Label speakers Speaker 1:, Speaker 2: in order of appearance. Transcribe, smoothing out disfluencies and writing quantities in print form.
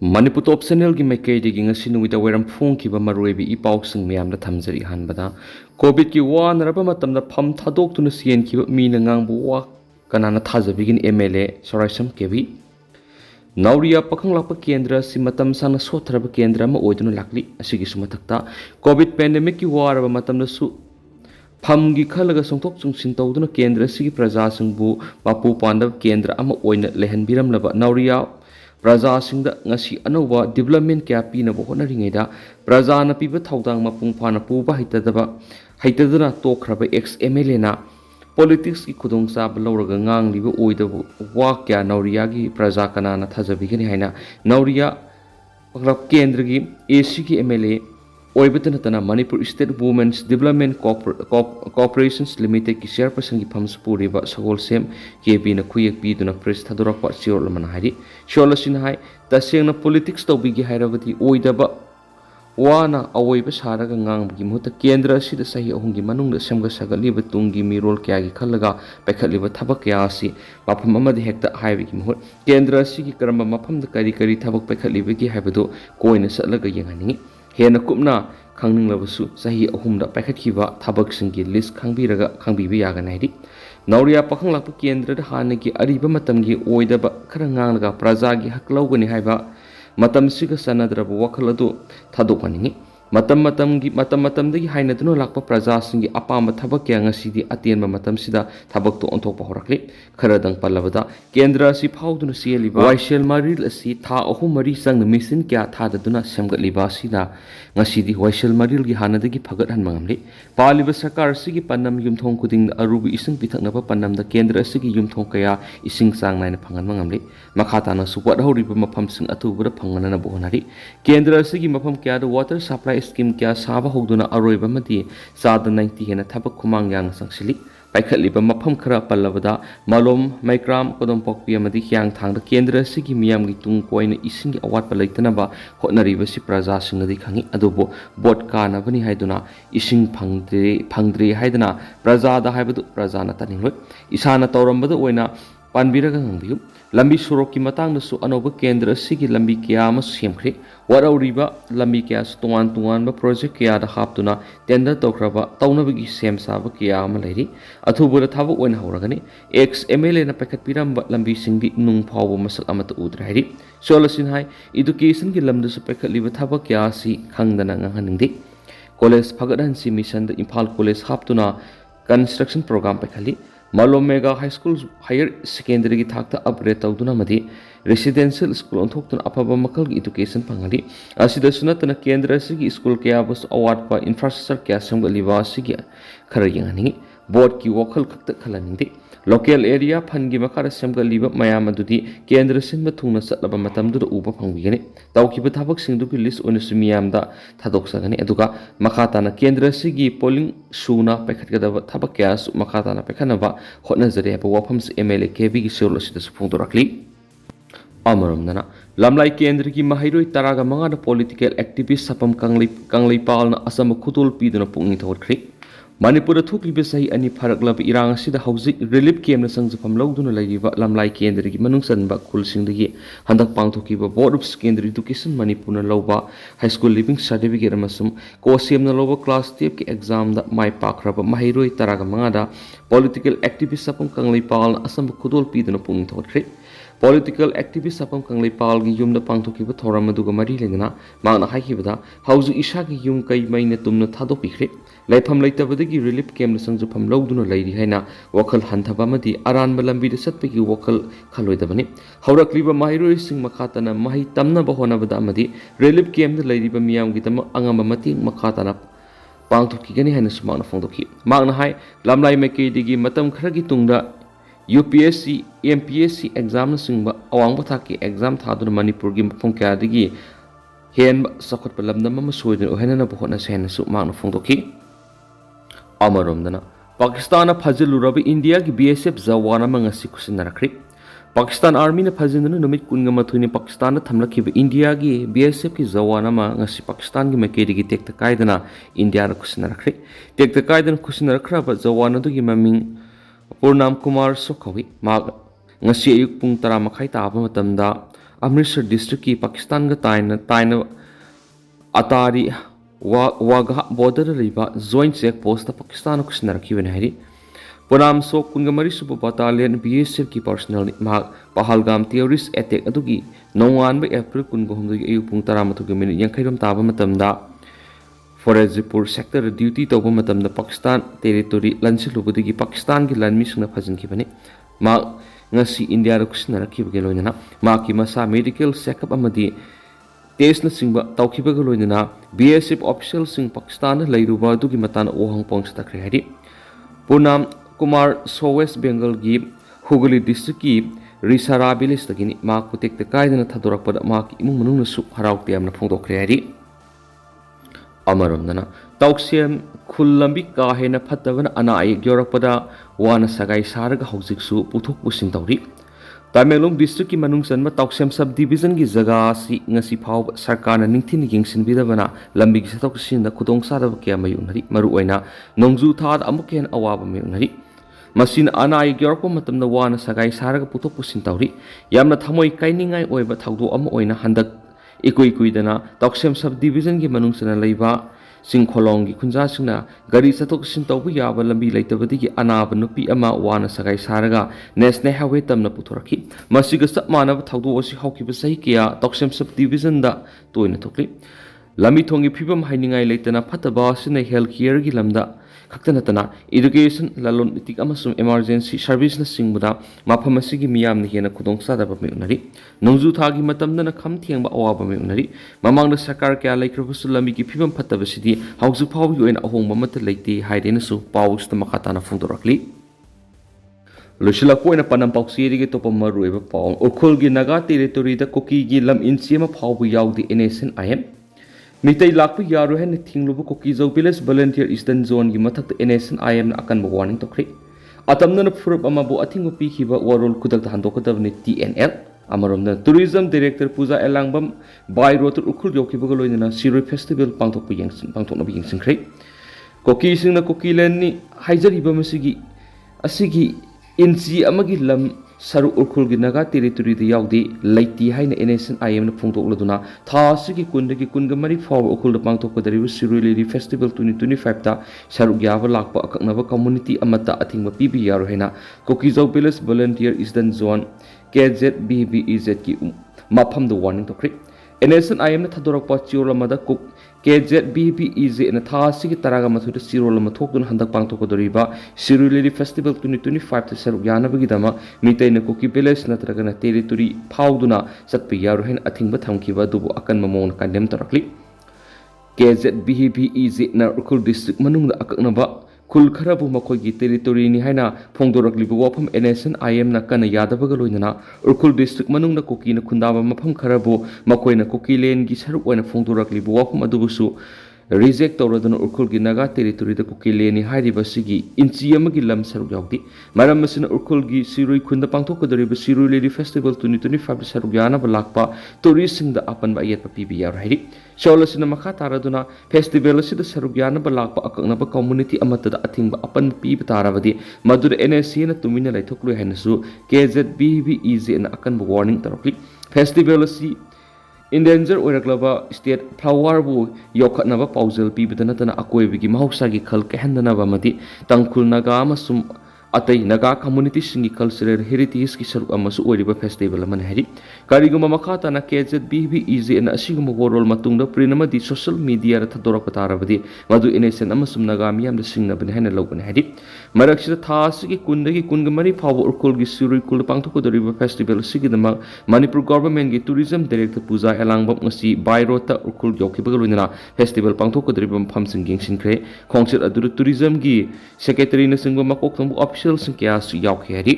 Speaker 1: Manipur Top Channel gi maikei digi ngasi nuida weram phung ki ba maroibi i pausing miyam da thamjari hanbada covid ki wan raba matam da pham thadok tuna sien ki mi na ngang bu wa kanana thajabigin MLA Soraisam kebi Nauria pakhang lakpa kendra si matam sana sothraba kendra ma oiduna lakli asigi sumathakta covid pandemic ki war raba matam da su pham gi khalaga songthok chungsin tawduna kendra sigi praja singbu mapu pandav kendra ama oina lehan biram laba Nauria Praja Singda ngasi anova development kya pina bo hona ringeda praja na piba thaudang mapung phana puba haitadana tokraba ex MLA na politics ki khudong sa balawraga ngang liba oida wa kya Nauria gi praja kana na thajabigani haina Nauria paklap kendra gi AC ki MLA oibatana tana Manipur State Women's Development Corporations Limited ki chairperson ki phams puriba sagol sem KB na khuyek pi duna press thadura kwa sior lamana hari sholasin hai taseng na politics to bigi hairabati oidaba wana awoiba saraga ngang gi muta kendra sida sahi ahungi manung da semga sagali batungi mirol kya gi khalaga pekhaliba thabak kya si mafam amadi hekta haibi gi muhut kendra si gi karamba mafam da kari thabak pekhaliba gi haibado koina satlaga yengani Hena kupna khangning labasu sahi ahumda paikhatkiba thabak singgi list khangbiraga khangbibi yaga naidi Nauria pakhang lakpa kendra da hanagi ariba matamgi oidaba khara nganglaga praja gi haklaugani haiba matam siga sanadraba wakhaladu thadokani matam dagi hainaduna lakpa praja singi apamba thabak kya ngasidi atenba matam sida thabak to onthokpa horakli kharadang palabada kendra si phauduna sialiba waishel maril asi tha ahum mari sang mission kya thadaduna semgatliba sida ngasidi waishel maril gi hanadagi phagat han mangamli paliba sarkar sigi pannam yumthong kuding arubi ising pithaknaba pannam da kendra sigi yumthong kaya ising sang naina phangan mangamli makhata na suwat horiba mafam sing atubura phangana na bohonari kendra sigi mafam kya da water supply scheme kya saba hogduna aroiba mati sada 90 hena thabak khumang yang sangsili paikhatliba mafam khara pallabada malom maikram kodom pokpi amadi hyang thangda kendra sigi miyam gi tung koina isingi awat palaitanaba hotnariba si praja singadi khangi adubo bot kana bani haiduna ising phangdre haidana praja da haibadu praja na taningloi isana tawrambada oina panbiraga ngangbiyu lambi surok ki matang nasu anoba kendra sigi lambi kya ma semkhri warauriba lambi kya tungan ba project kya da haptuna tender tokraba taunabagi sem saba kya ma leiri athubura thabu oin hauragani ex MLA na pakhat piram lambi singdi nung phawu masak amata udrairi solasin hai education ki lamda su pakhat liba thaba kya si khangdana nganghaningdi college phagadan si mission da Imphal college haptuna construction program pakhali Malom Mega High School Higher Secondary ki thakta upgrade tawduna madi residential school onthoktan apaba makal gi education pangali asida sunatana kendra sigi school kya bus award pa infrastructure kya samgaliba sigi khara yangani board ki wakhal khakta khalanindi local area phangi makara samgaliba mayam adudi kendra sinba thungna satlaba matamdu uba phangwigani tawkiba thabak singdu ki list ona sumiyam da thadoksagani aduga makhatana kendra sigi polling suna pakhatgadaba thabak kya su makhatana pakhanaba hotna zare ba wafams MLA KB gi solo sida supungdorakli Amaramnana Lamlai Kendra ki mahairoi taraga mangada political activist sapam kanglai palna asam khutul piduna pungi thorkri Manipur thukliba sahi ani pharaklab irang asida hauzik relief camp na sangjapam lawduna laiba Lamlai Kendra ki manungsanba khulsingdagi handak pangthokiba board of secondary education Manipur na lawba high school living certificate amasum kosem na lawba class 10 ki exam da mai pakraba mahairoi taraga mangada political activist sapam kanglai palna asam khutul piduna pungi thorkri Political activist sapam kanglai pal gi yum da pangthokiba thoram aduga mari lengna magna haikibada hauzu isha gi yum kai maina tumna thadopikre laifam laitabadagi relief camp na sangjapam lawduna lairi haina wakhal hanthaba madi aran balambi da satpegi wakhal khaloidabani haurakliba mahiroi sing makhatana mahi tamna bahona bada madi relief camp da lairiba miyam gi tam angamba mati makhatana pangthoki gani haina sumana phongdoki magna hai lamlai mekei digi matam kharagi tungda UPSC, MPSC exam na singba awang bathaki exam thaduna Manipur gi mafung kya digi hen sakot palamna mama soidin ohena na bohona sehna su magna phongdoki amaromdana Pakistan na phajilurabi India gi BSF zawana mangasi kusinnarakri Pakistan Army na phajinduna numit kunga mathuni Pakistan na thamlakhiba India gi BSF ki zawana ma ngasi Pakistan gi makedi gi tekta kaidana India na kusinnarakri tekta kaidana kusinnarakra ba zawana du gi maming Purnam Kumar Sokhawi mag ngasi ayuk pung tara makhai taba matamda Amritsar district ki Pakistan ga taina atari Wagha border riba joint check post Pakistan ko sinarkiwen hari Punam so kungamari subu battalion BSF ki personnel mahak Pahalgam terrorist attack adugi nongan ba April kun gohumdu ayu pung 12 minute yankairam taba matamda Forezipur sector duty tawba matamda Pakistan territory lansilubudigi Pakistan ki lanmi sungna phajinki bani ma ngasi India ro kusinaraki bgeloina ma ki masa medical checkup amadi Test na singba tawkiba galoina BSF official sing Pakistan lairuba dugi matan ohang pong sa takri hari Punam Kumar so West Bengal gi Hooghly district ki Risara village tagini ma kutek te kaidana thadorak pada ma ki imung manung na su harau te amna phongdokre hari Amarom dana tauksem khullambi ka hena phatabana ana ai gyorak pada wana sagai saraga hojik su puthok pusin tawri Tamelong district ki manung sanma tauksem subdivision ki jaga si ngasi phau sarkar na ningthin yingsin bidabana lambi ki satok sin da khudong sada kya mayunari maru oina nongju thad amuken awaba mayunari masin ana ai gyorko matam na wana sagai saraga putok pusin tawri yamna thamoi kainingai oiba thawdo am oina handak ikui dana tauksem subdivision ki manung sana leiba Singkholong ki khunja singna gari satok sin tawbu yaba lambi leitabadi ki anaba nupi ama wana sagai saraga national highway tamna puthoraki masiga sap manaba thawdu osi hawkiba sahi kiya toksem subdivision da toina thokli lami thongi phibam hainingai leitana phataba sina healthcare gi lamda khaktanatana education lalon itik amasum emergency service na singbuda mafam asigi miyam ni hena khudong sada ba meunari nongju thagi matamda na kham thiengba awaba meunari mamangda sarkar kya laikrabusu lami ki phibam phattaba sidi hauju phawgi oina ahongba mata leite haidena su paus ta makatana phungdorakli Lushila koina panam pauksiri gi topa maru eba paw Urkhul gi Naga territory da Kuki gi lam inchi ma phawbu yaudi NSCN-IM Mitai lakpu yaru hen thinglubu Kuki Zo Village Volunteers Eastern Zone gi mathak NSCN-IM na akan warning tokri atamna na furup ama bu athingu pi khiba warol kudak ta handokadabni TNL amaromna tourism director puja elangbam by road Urkhul yokiba galoina Siroi festival pangthokpu pangthokna bi yengsinkhre Kuki singna Kuki len ni haijariba masigi asigi inchi amagi lam saru Urkhul gi Naga territory da yaudi laiti haina NSCN-IM na phungtokladuna tha sigi kundagi kungamari faw Urkhul da pangthokadaribu Siroi Lady Festival 2025 ta saru gyaba lakpa akaknaba community amata athingba pibi yaru haina Kuki Zo Village Volunteers Eastern Zone KZBBEZ ki mafam da warning tokri NSCN-IM na thadorakpa chirolamada kuk KZBBEZ na tha sigi taraga mathuda chirolama thokduna handak pangthokadariba Siroi Lady Festival 2025 ta saru yanabagi dama mitai na Kuki Village natraga na territory phawduna satpa yaru hain athingba thamkiba dubu akan mamong na kandem tarakli KZBBEZ na Urkhul district manungda akaknaba khul kharabu makhoi gi territory ni haina phongdoraklibu wafam NSCN-IM na kana yadabaga loinana Urkhul district manungna Kuki na khundaba mafam kharabu makhoi na Kuki len gi saruk oina phongdoraklibu wafam adubusu reject tawraduna Urkhul gi Naga territory da Kuki len ni hairiba sigi inchi amagi lam saruk yaudi maram masina Urkhul gi Siroi khunda pangthokadariba Siroi Lady Festival 2025 saruk yana balakpa tourist sing da apan ba yet pa PBR hairi Sholasina makha taraduna festival asida saruk yana balakpa akaknaba community amata da athingba apan pi taravadi madura NSCN na tumina laithoklu hainasu KZBBEZ na akan warning tarokli festival asi Endanger oiraklaba state flower bu yokhatnaba paujal pibadana akoibigi mahausa gi khal kehandanaba mati tangkhul Naga amasum atai Naga community singi cultural heritage ki saruk amasu oiriba festival man hari kariguma makhata na KZBBEZ na asiguma gorol matungda prinama di social media ra thadorak patarabadi madu NSCN amasum Naga miyam da singna ban hena logan hari maraksida thasigi kundagi kungamari phaw Urkhul gi Siroi kul pangthokadariba festival sigidama Manipur government gi tourism director puja elangbam ngasi by road ta Urkhul yokibagaluna festival pangthokadariba phamsing gengsinkre khongsit adu tourism gi secretary na singba makok tangbu official singkya su yaukhe hari